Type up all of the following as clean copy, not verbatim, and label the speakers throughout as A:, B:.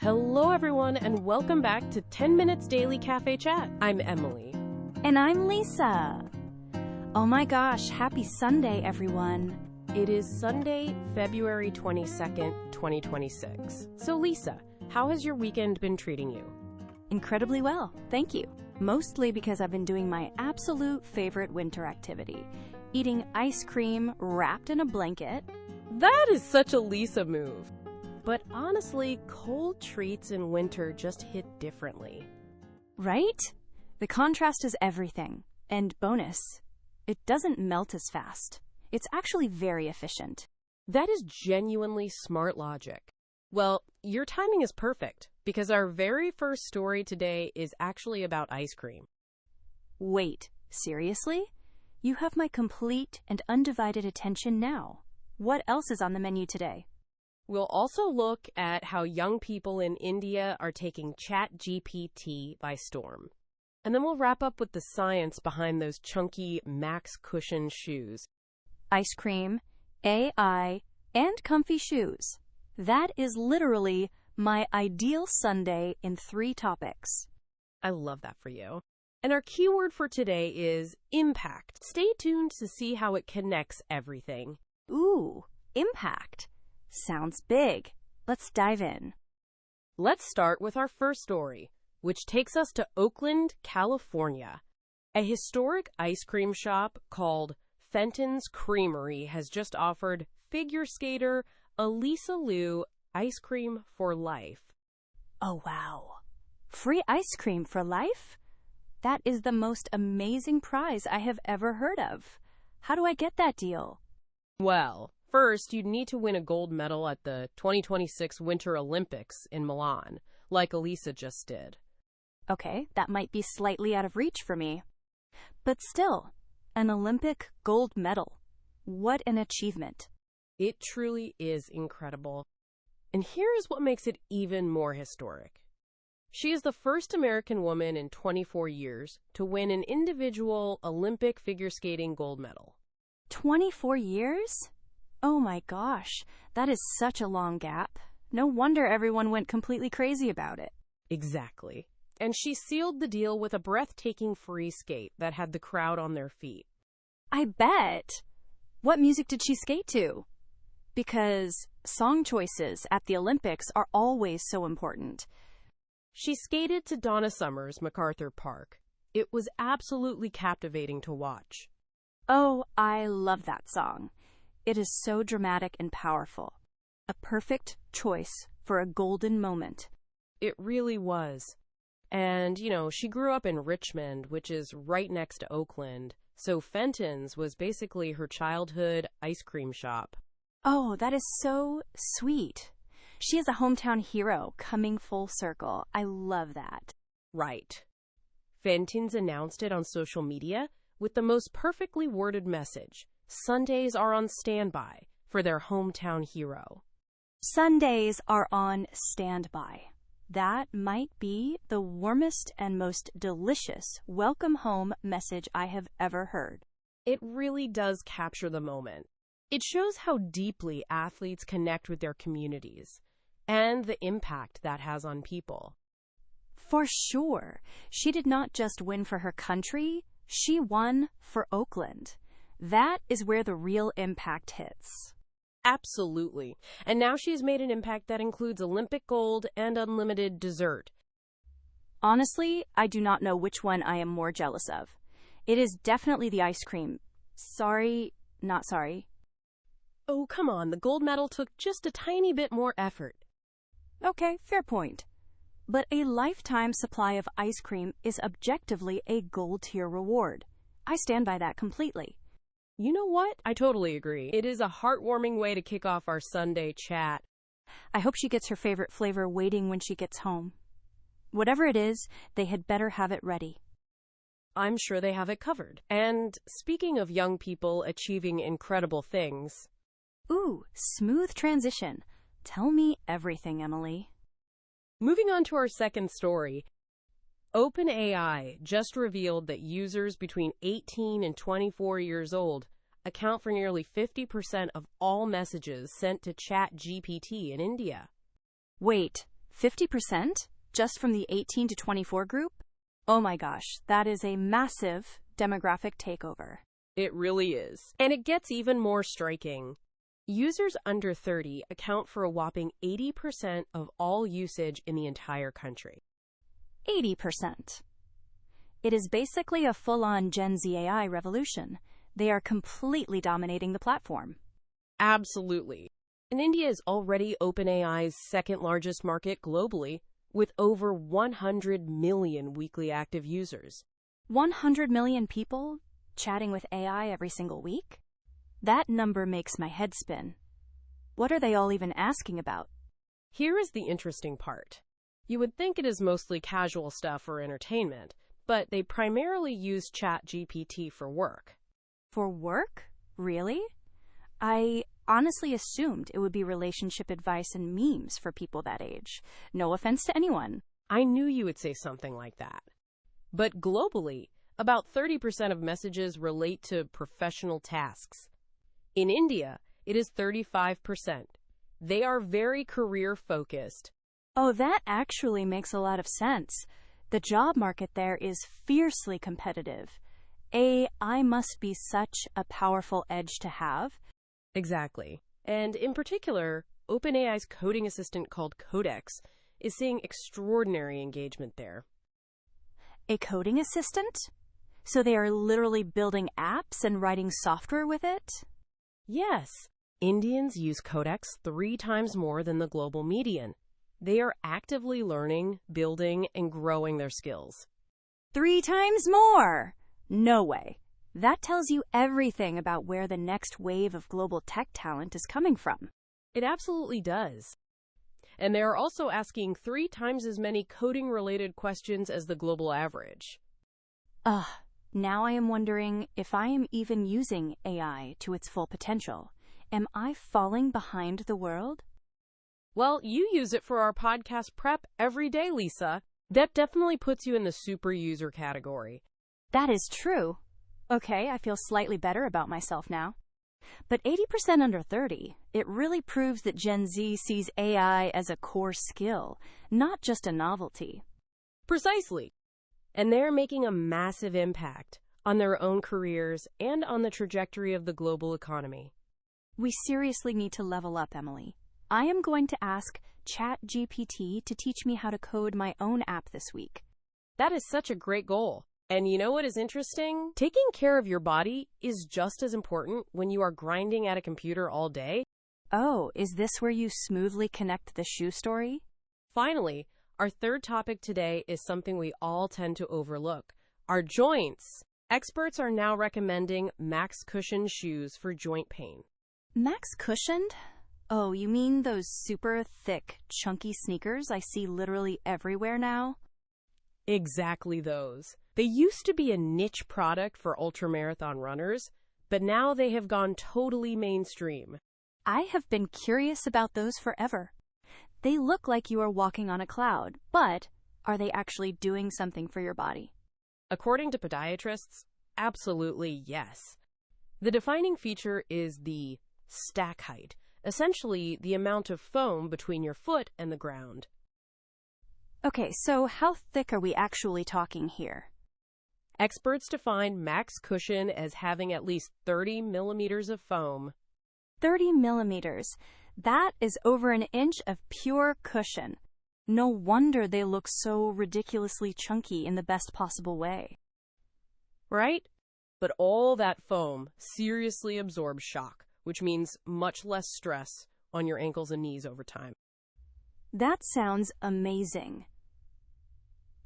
A: Hello everyone and welcome back to 10 Minutes Daily Cafe Chat. I'm Emily.
B: And I'm Lisa. Oh my gosh, happy Sunday, everyone.
A: It is Sunday, February 22nd, 2026. So Lisa, how has your weekend been treating you?
B: Incredibly well, thank you. Mostly because I've been doing my absolute favorite winter activity, eating ice cream wrapped in a blanket.
A: That is such a Lisa move. But honestly, cold treats in winter just hit differently.
B: Right? The contrast is everything. And bonus, it doesn't melt as fast. It's actually very efficient.
A: That is genuinely smart logic. Well, your timing is perfect, because our very first story today is actually about ice cream.
B: Wait, seriously? You have my complete and undivided attention now. What else is on the menu today?
A: We'll also look at how young people in India are taking ChatGPT by storm. And then we'll wrap up with the science behind those chunky Max Cushion shoes.
B: Ice cream, AI, and comfy shoes. That is literally my ideal Sunday in 3 topics.
A: I love that for you. And our keyword for today is impact. Stay tuned to see how it connects everything.
B: Ooh, impact. Sounds big. Let's dive in.
A: Let's start with our first story, which takes us to Oakland, California. A historic ice cream shop called Fenton's Creamery has just offered figure skater Elisa Liu ice cream for life.
B: Oh, wow. Free ice cream for life? That is the most amazing prize I have ever heard of. How do I get that deal?
A: Well, first, you'd need to win a gold medal at the 2026 Winter Olympics in Milan, like Elisa just did.
B: Okay, that might be slightly out of reach for me. But still, an Olympic gold medal. What an achievement.
A: It truly is incredible. And here is what makes it even more historic. She is the first American woman in 24 years to win an individual Olympic figure skating gold medal.
B: 24 years? Oh my gosh, that is such a long gap. No wonder everyone went completely crazy about it.
A: Exactly. And she sealed the deal with a breathtaking free skate that had the crowd on their feet.
B: I bet. What music did she skate to? Because song choices at the Olympics are always so important.
A: She skated to Donna Summer's MacArthur Park. It was absolutely captivating to watch.
B: Oh, I love that song. It is so dramatic and powerful. A perfect choice for a golden moment.
A: It really was. And, she grew up in Richmond, which is right next to Oakland, so Fenton's was basically her childhood ice cream shop.
B: Oh, that is so sweet. She is a hometown hero coming full circle. I love that.
A: Right. Fenton's announced it on social media with the most perfectly worded message. Sundays are on standby for their hometown hero.
B: Sundays are on standby. That might be the warmest and most delicious welcome home message I have ever heard.
A: It really does capture the moment. It shows how deeply athletes connect with their communities and the impact that has on people.
B: For sure. She did not just win for her country, she won for Oakland. That is where the real impact hits.
A: Absolutely. And now she's made an impact that includes Olympic gold and unlimited dessert.
B: Honestly, I do not know which one I am more jealous of. It is definitely the ice cream. Sorry, not sorry.
A: Oh, come on. The gold medal took just a tiny bit more effort.
B: Okay, fair point. But a lifetime supply of ice cream is objectively a gold-tier reward. I stand by that completely.
A: You know what? I totally agree. It is a heartwarming way to kick off our Sunday chat.
B: I hope she gets her favorite flavor waiting when she gets home. Whatever it is, they had better have it ready.
A: I'm sure they have it covered. And speaking of young people achieving incredible things...
B: Ooh, smooth transition. Tell me everything, Emily.
A: Moving on to our second story, OpenAI just revealed that users between 18 and 24 years old account for nearly 50% of all messages sent to ChatGPT in India.
B: Wait, 50% just from the 18 to 24 group? Oh my gosh, that is a massive demographic takeover.
A: It really is. And it gets even more striking. Users under 30 account for a whopping 80% of all usage in the entire country.
B: 80%. It is basically a full-on Gen Z AI revolution. They are completely dominating the platform.
A: Absolutely. And India is already OpenAI's second largest market globally, with over 100 million weekly active users.
B: 100 million people chatting with AI every single week? That number makes my head spin. What are they all even asking about?
A: Here is the interesting part. You would think it is mostly casual stuff or entertainment, but they primarily use ChatGPT for work.
B: For work? Really? I honestly assumed it would be relationship advice and memes for people that age. No offense to anyone.
A: I knew you would say something like that. But globally, about 30% of messages relate to professional tasks. In India, it is 35%. They are very career-focused.
B: Oh, that actually makes a lot of sense. The job market there is fiercely competitive. AI must be such a powerful edge to have.
A: Exactly. And in particular, OpenAI's coding assistant called Codex is seeing extraordinary engagement there.
B: A coding assistant? So they are literally building apps and writing software with it?
A: Yes. Indians use Codex 3 times more than the global median. They are actively learning, building, and growing their skills.
B: 3 times more? No way. That tells you everything about where the next wave of global tech talent is coming from.
A: It absolutely does. And they are also asking 3 times as many coding-related questions as the global average.
B: Now I am wondering if I am even using AI to its full potential. Am I falling behind the world?
A: Well, you use it for our podcast prep every day, Lisa. That definitely puts you in the super user category.
B: That is true. Okay, I feel slightly better about myself now. But 80% under 30, it really proves that Gen Z sees AI as a core skill, not just a novelty.
A: Precisely. And they're making a massive impact on their own careers and on the trajectory of the global economy.
B: We seriously need to level up, Emily. I am going to ask ChatGPT to teach me how to code my own app this week.
A: That is such a great goal. And you know what is interesting? Taking care of your body is just as important when you are grinding at a computer all day.
B: Oh, is this where you smoothly connect the shoe story?
A: Finally, our third topic today is something we all tend to overlook: our joints. Experts are now recommending max cushioned shoes for joint pain.
B: Max cushioned? Oh, you mean those super thick, chunky sneakers I see literally everywhere now?
A: Exactly those. They used to be a niche product for ultramarathon runners, but now they have gone totally mainstream.
B: I have been curious about those forever. They look like you are walking on a cloud, but are they actually doing something for your body?
A: According to podiatrists, absolutely yes. The defining feature is the stack height, essentially the amount of foam between your foot and the ground.
B: Okay, so how thick are we actually talking here?
A: Experts define max cushion as having at least 30 millimeters of foam.
B: 30 millimeters. That is over an inch of pure cushion. No wonder they look so ridiculously chunky in the best possible way.
A: Right? But all that foam seriously absorbs shock, which means much less stress on your ankles and knees over time.
B: That sounds amazing.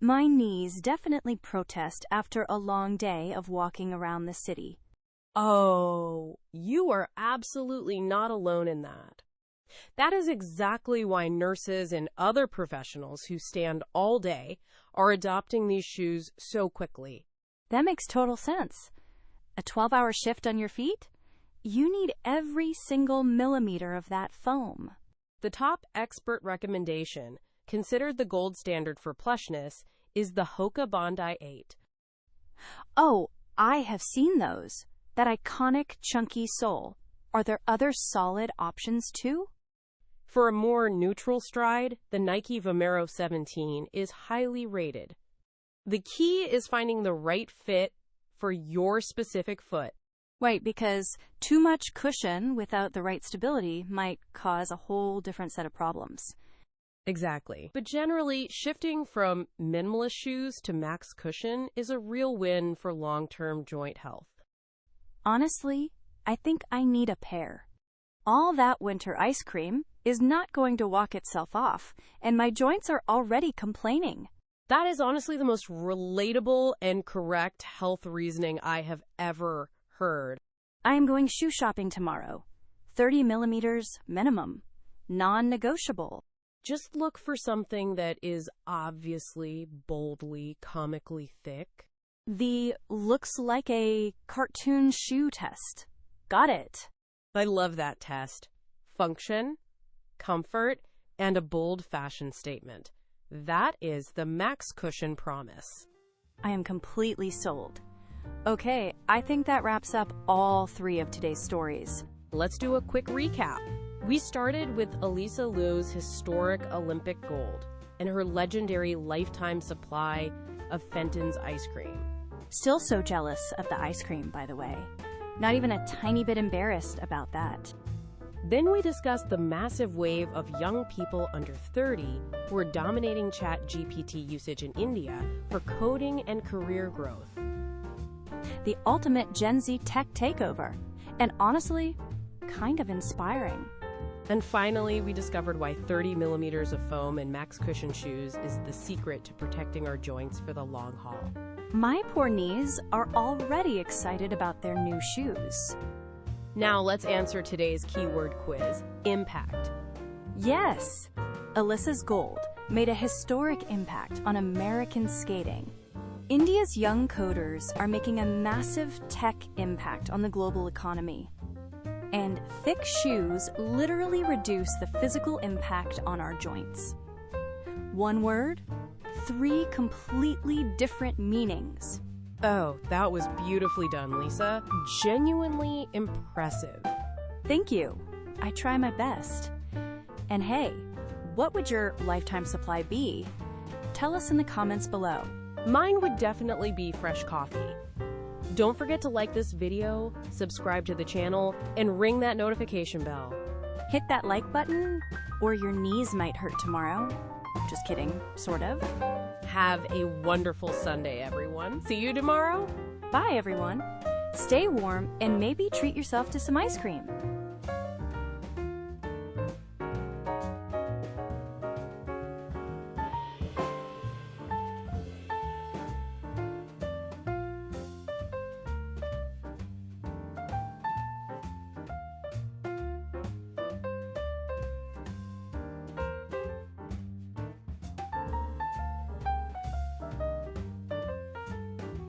B: My knees definitely protest after a long day of walking around the city.
A: Oh, you are absolutely not alone in that. That is exactly why nurses and other professionals who stand all day are adopting these shoes so quickly.
B: That makes total sense. A 12-hour shift on your feet? You need every single millimeter of that foam.
A: The top expert recommendation, considered the gold standard for plushness, is the Hoka Bondi 8.
B: Oh, I have seen those. That iconic chunky sole. Are there other solid options too?
A: For a more neutral stride, the Nike Vomero 17 is highly rated. The key is finding the right fit for your specific foot.
B: Right, because too much cushion without the right stability might cause a whole different set of problems.
A: Exactly. But generally, shifting from minimalist shoes to max cushion is a real win for long-term joint health.
B: Honestly, I think I need a pair. All that winter ice cream is not going to walk itself off, and my joints are already complaining.
A: That is honestly the most relatable and correct health reasoning I have ever heard.
B: I am going shoe shopping tomorrow. 30 millimeters minimum. Non-negotiable.
A: Just look for something that is obviously, boldly, comically thick.
B: The looks like a cartoon shoe test. Got it.
A: I love that test. Function, comfort, and a bold fashion statement. That is the Max Cushion promise.
B: I am completely sold. Okay, I think that wraps up all 3 of today's stories.
A: Let's do a quick recap. We started with Elisa Liu's historic Olympic gold and her legendary lifetime supply of Fenton's ice cream.
B: Still so jealous of the ice cream, by the way. Not even a tiny bit embarrassed about that.
A: Then we discussed the massive wave of young people under 30 who are dominating ChatGPT usage in India for coding and career growth.
B: The ultimate Gen Z tech takeover, and honestly, kind of inspiring.
A: And finally, we discovered why 30 millimeters of foam in Max Cushion shoes is the secret to protecting our joints for the long haul.
B: My poor knees are already excited about their new shoes.
A: Now let's answer today's keyword quiz, impact.
B: Yes! Alyssa's gold made a historic impact on American skating. India's young coders are making a massive tech impact on the global economy. And thick shoes literally reduce the physical impact on our joints. One word, 3 completely different meanings.
A: Oh, that was beautifully done, Lisa. Genuinely impressive.
B: Thank you. I try my best. And hey, what would your lifetime supply be? Tell us in the comments below.
A: Mine would definitely be fresh coffee. Don't forget to like this video, subscribe to the channel, and ring that notification bell.
B: Hit that like button, or your knees might hurt tomorrow. Just kidding, sort of.
A: Have a wonderful Sunday, everyone. See you tomorrow.
B: Bye, everyone. Stay warm and maybe treat yourself to some ice cream.